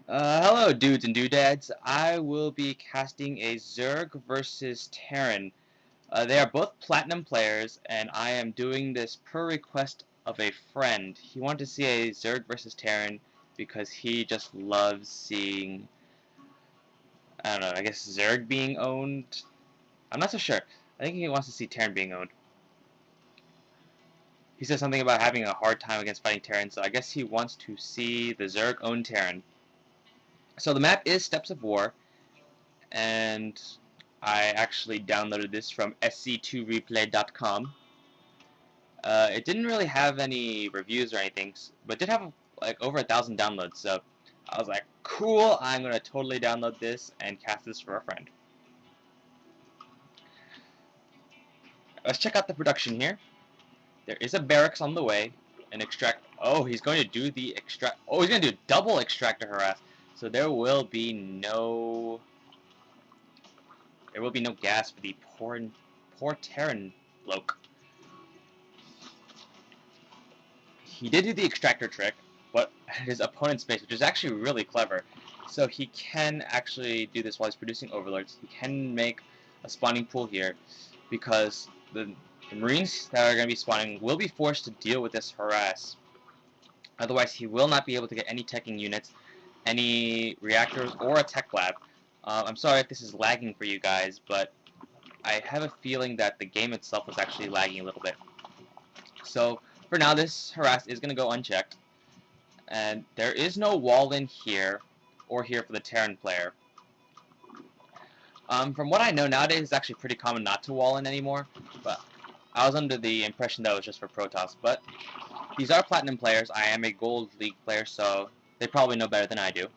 Hello, dudes and doodads. I will be casting a Zerg versus Terran. They are both Platinum players, and I am doing this per request of a friend. He wanted to see a Zerg versus Terran because he just loves seeing, I don't know, I guess Zerg being owned? I'm not so sure. I think he wants to see Terran being owned. He said something about having a hard time against fighting Terran, so I guess he wants to see the Zerg own Terran. So the map is Steps of War, and I actually downloaded this from sc2replay.com. It didn't really have any reviews or anything, but did have like over 1,000 downloads. So I was like, cool, I'm gonna totally download this and cast this for a friend. Let's check out the production here. There is a barracks on the way, an extract. Oh, he's going to do the extract. Oh, he's going to do double extractor harass. So there will be no gas for the poor Terran bloke. He did do the extractor trick, but at his opponent's base, which is actually really clever. So he can actually do this while he's producing overlords. He can make a spawning pool here, because the Marines that are going to be spawning will be forced to deal with this harass. Otherwise, he will not be able to get any teching units, any reactors, or a tech lab. I'm sorry if this is lagging for you guys, but I have a feeling that the game itself was actually lagging a little bit. So for now, this harass is going to go unchecked, and there is no wall in here or here for the Terran player. From what I know, nowadays it's actually pretty common not to wall in anymore, but I was under the impression that it was just for Protoss. But these are Platinum players. I am a Gold League player, so they probably know better than I do.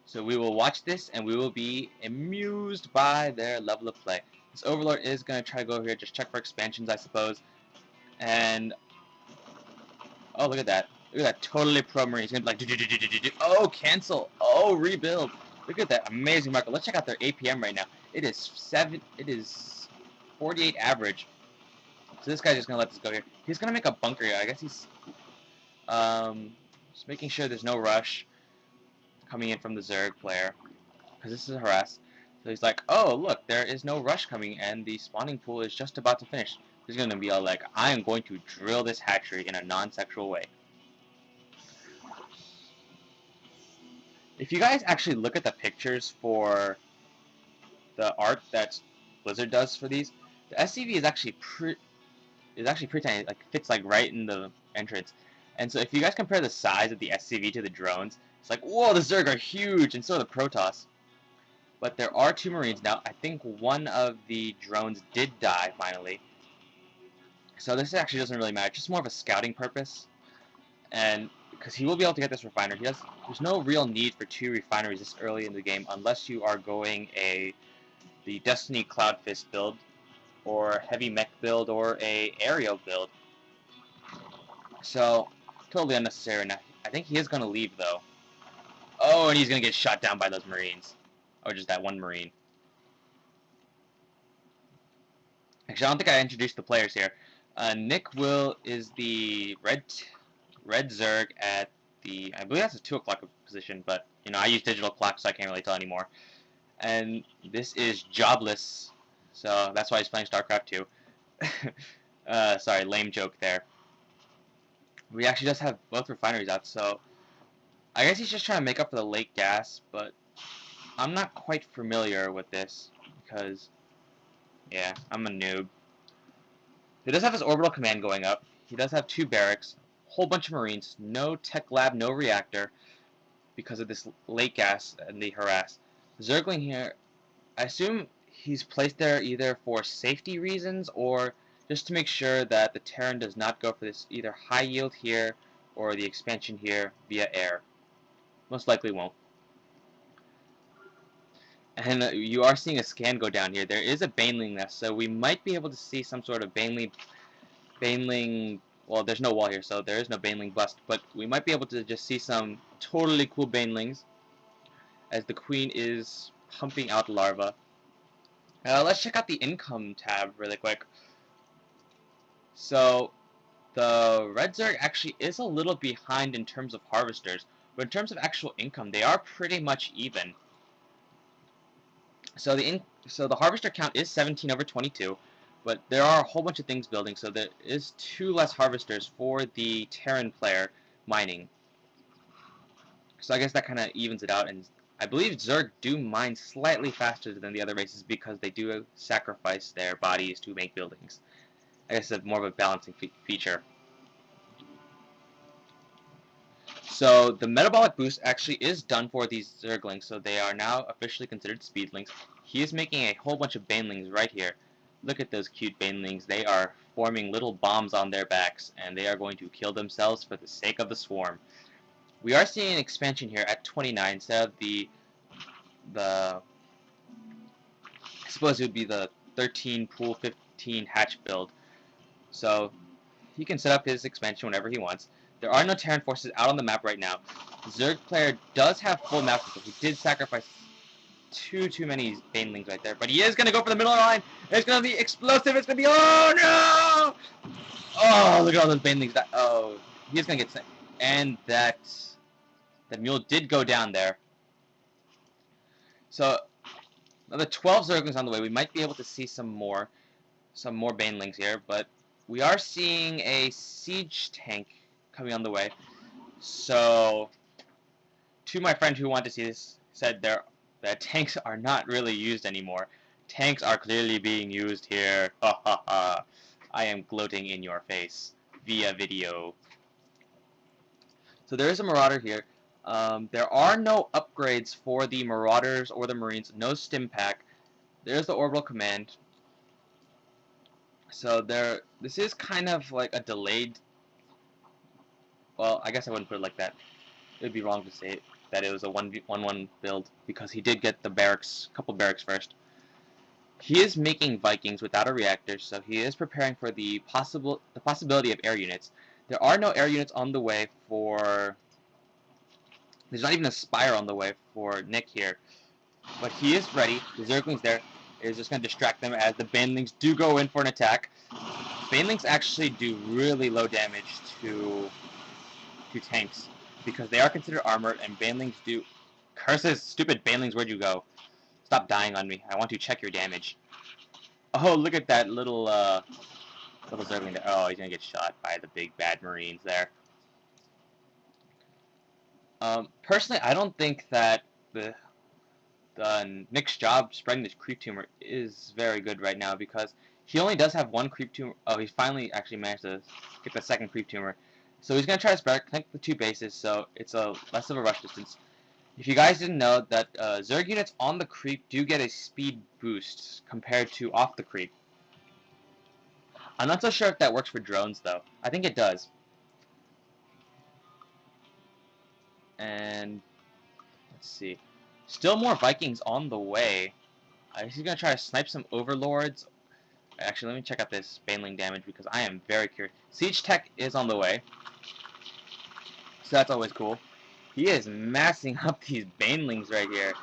So we will watch this, and we will be amused by their level of play. This Overlord is going to try to go over here, just check for expansions, I suppose. And, oh, look at that. Look at that, totally pro-marine. He's going to be like, oh, cancel. Oh, rebuild. Look at that amazing marker. Let's check out their APM right now. It is 48 average. So this guy's just going to let this go here. He's going to make a bunker here. I guess he's just making sure there's no rush coming in from the Zerg player, because this is a harass. So he's like, oh, look, there is no rush coming, and the spawning pool is just about to finish. He's going to be all like, I am going to drill this hatchery in a non-sexual way. If you guys actually look at the pictures for the art that Blizzard does for these, the SCV is actually pretty tiny. Like, fits like right in the entrance. And so if you guys compare the size of the SCV to the drones, it's like, whoa, the Zerg are huge, and so are the Protoss. But there are two Marines now. I think one of the drones did die finally. So this actually doesn't really matter. It's just more of a scouting purpose. And because he will be able to get this refinery. There's no real need for two refineries this early in the game unless you are going the Destiny Cloud Fist build, or heavy mech build, or a aerial build. So totally unnecessary. Now I think he is going to leave though. Oh, and he's going to get shot down by those Marines. Or just that one Marine. Actually, I don't think I introduced the players here. Nick Will is the red Zerg at the, I believe that's a 2 o'clock position, but you know, I use digital clock, so I can't really tell anymore. And this is Jobless, so that's why he's playing StarCraft 2. Sorry, lame joke there. We actually just have both refineries out, so I guess he's just trying to make up for the late gas, but I'm not quite familiar with this because, yeah, I'm a noob. He does have his orbital command going up. He does have 2 barracks, a whole bunch of Marines, no tech lab, no reactor because of this late gas and the harass. Zergling here, I assume he's placed there either for safety reasons or just to make sure that the Terran does not go for this either high yield here or the expansion here via air. Most likely won't. And you are seeing a scan go down here. There is a Baneling nest, so we might be able to see some sort of Baneling, well, there's no wall here, so there is no Baneling bust, but we might be able to just see some totally cool Banelings as the Queen is pumping out larvae. Let's check out the income tab really quick. So, The Red Zerg actually is a little behind in terms of harvesters, but in terms of actual income, they are pretty much even. So the harvester count is 17 over 22, but there are a whole bunch of things building, so there is 2 less harvesters for the Terran player mining. So I guess that kind of evens it out, and I believe Zerg do mine slightly faster than the other races because they do sacrifice their bodies to make buildings. I guess it's more of a balancing feature. So the metabolic boost actually is done for these Zerglings, so they are now officially considered speedlings. He is making a whole bunch of banelings right here. Look at those cute banelings. They are forming little bombs on their backs, and they are going to kill themselves for the sake of the swarm. We are seeing an expansion here at 29 instead of I suppose it would be the 13 pool 15 hatch build. So he can set up his expansion whenever he wants. There are no Terran forces out on the map right now. The Zerg player does have full map control. He did sacrifice too many banelings right there, but he is going to go for the middle line. It's going to be explosive. It's going to be, oh no! Oh, look at all those banelings. He's going to get sent. And that mule did go down there. So another 12 Zerglings on the way. We might be able to see some more banelings here, but we are seeing a siege tank coming on the way. So, to my friend who wanted to see this, said that tanks are not really used anymore. Tanks are clearly being used here. Ha ha ha. I am gloating in your face via video. So there is a Marauder here. There are no upgrades for the Marauders or the Marines. No stim pack. There's the Orbital Command. So this is kind of like a delayed. Well, I guess I wouldn't put it like that. It would be wrong to say that it was a 1-1 build because he did get the couple barracks first. He is making Vikings without a reactor, so he is preparing for the possibility of air units. There are no air units on the way for. There's not even a Spire on the way for Nick here, but he is ready. The Zerglings there is just going to distract them as the Banelings do go in for an attack. Banelings actually do really low damage to tanks because they are considered armored, and Banelings do. Curses, stupid Banelings, where'd you go? Stop dying on me. I want to check your damage. Oh, look at that little Zergling there. Oh, he's gonna get shot by the big bad Marines there. Personally, I don't think that the Nick's job spreading this creep tumor is very good right now because he only does have one creep tumor. Oh, he finally actually managed to get the second creep tumor. So he's going to try to spread, connect the 2 bases, so it's less of a rush distance. If you guys didn't know that Zerg units on the creep do get a speed boost compared to off the creep. I'm not so sure if that works for drones, though. I think it does. And let's see. Still more Vikings on the way. He's going to try to snipe some Overlords. Actually, let me check out this Baneling damage because I am very curious. Siege Tech is on the way. So that's always cool. He is massing up these Banelings right here.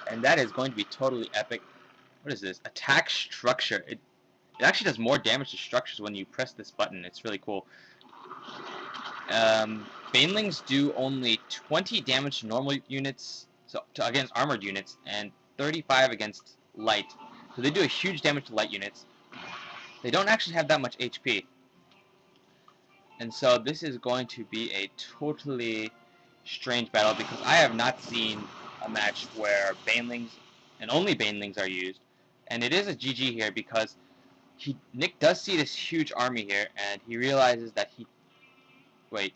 And that is going to be totally epic. What is this? Attack Structure. It actually does more damage to structures when you press this button. It's really cool. Banelings do only 20 damage to normal units, so against armored units, and 35 against light. So they do a huge damage to light units. They don't actually have that much HP. And so this is going to be a totally strange battle because I have not seen a match where Banelings and only Banelings are used. And it is a GG here because Nick does see this huge army here and he realizes that wait,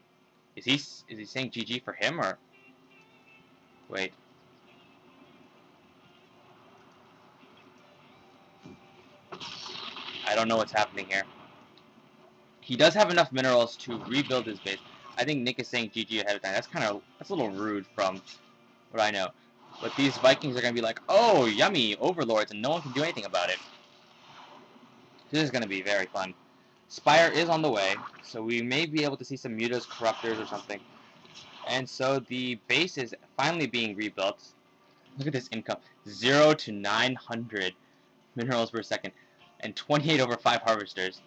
is he saying GG for him or wait? I don't know what's happening here. He does have enough minerals to rebuild his base. I think Nick is saying GG ahead of time. That's a little rude from what I know. But these Vikings are going to be like, oh, yummy, overlords, and no one can do anything about it. This is going to be very fun. Spire is on the way, so we may be able to see some Mutas, Corruptors, or something. And so the base is finally being rebuilt. Look at this income. 0 to 900 minerals per second. And 28 over 5 harvesters.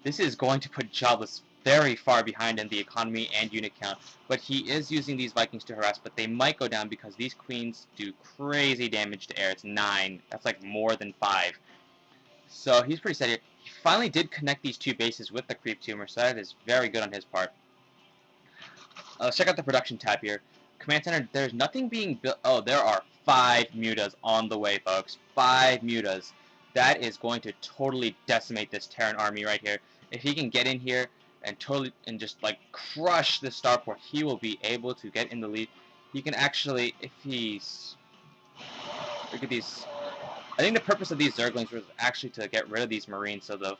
This is going to put Jobless very far behind in the economy and unit count, but he is using these Vikings to harass, but they might go down because these queens do crazy damage to air. It's 9. That's like more than 5. So he's pretty steady. He finally did connect these 2 bases with the creep tumor, so that is very good on his part. Let's check out the production tab here. Command center, there's nothing being built. Oh, there are 5 mutas on the way, folks. 5 mutas. That is going to totally decimate this Terran army right here. If he can get in here and just like crush the starport, he will be able to get in the lead. He can actually, if he's, look at these. I think the purpose of these Zerglings was actually to get rid of these Marines, so the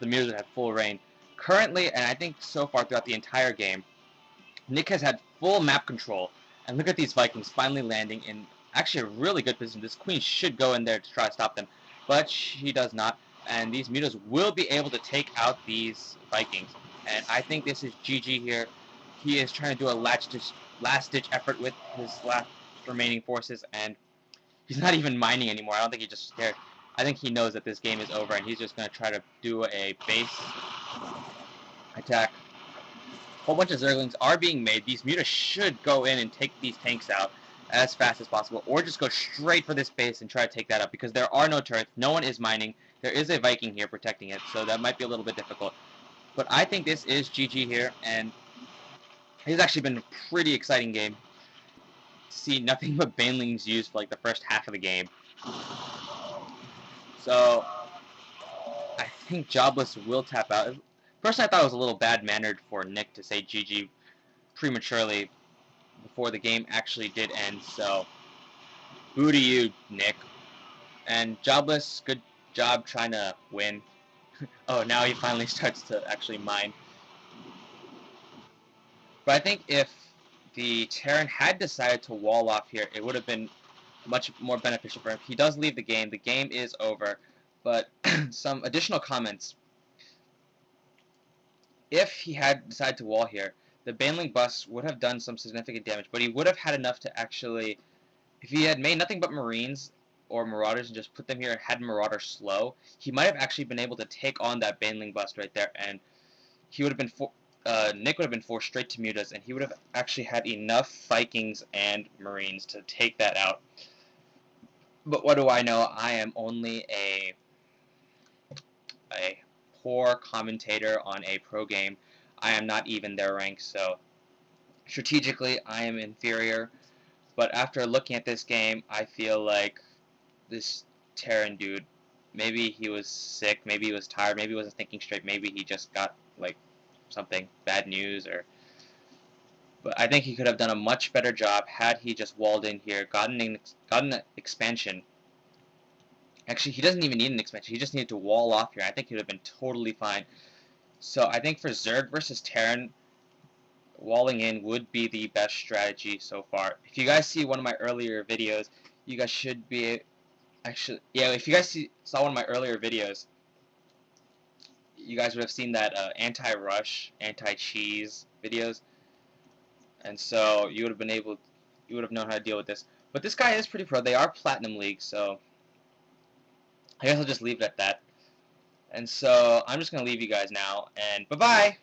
mutas would have full reign. Currently, and I think so far throughout the entire game, Nick has had full map control, and look at these Vikings finally landing in actually a really good position. This queen should go in there to try to stop them, but she does not, and these mutas will be able to take out these Vikings. And I think this is GG here. He is trying to do a last-ditch effort with his last remaining forces, and he's not even mining anymore. I don't think he just scared. I think he knows that this game is over, and he's just going to try to do a base attack. A whole bunch of Zerglings are being made. These mutas should go in and take these tanks out as fast as possible, or just go straight for this base and try to take that out, because there are no turrets, no one is mining, there is a Viking here protecting it, so that might be a little bit difficult. But I think this is GG here, and it's actually been a pretty exciting game. See nothing but banelings used for like the first half of the game. So I think Jobless will tap out. Personally, I thought it was a little bad-mannered for Nick to say GG prematurely before the game actually did end, so boo to you, Nick. And Jobless, good job trying to win. Oh, now he finally starts to actually mine. But I think if the Terran had decided to wall off here, it would have been much more beneficial for him. He does leave the game. The game is over. But some additional comments. If he had decided to wall here, the Baneling bus would have done some significant damage, but he would have had enough to actually, if he had made nothing but Marines or Marauders and just put them here and had Marauder slow, he might have actually been able to take on that Baneling bus right there, and he would have been Nick would have been forced straight to mutas, and he would have actually had enough Vikings and Marines to take that out. But what do I know? I am only a poor commentator on a pro game. I am not even their rank, so strategically I am inferior. But after looking at this game, I feel like this Terran dude, maybe he was sick, maybe he was tired, maybe he wasn't thinking straight, maybe he just got like something, bad news, but I think he could have done a much better job had he just walled in here, gotten an expansion. Actually, he doesn't even need an expansion. He just needed to wall off here. I think he would have been totally fine. So I think for Zerg versus Terran, walling in would be the best strategy so far. If you guys see one of my earlier videos, you guys should be actually, yeah, if you guys saw one of my earlier videos, you guys would have seen that anti-rush, anti-cheese videos, and so you would have known how to deal with this. But this guy is pretty pro. They are Platinum League, so I guess I'll just leave it at that. And so I'm just going to leave you guys now, and bye-bye!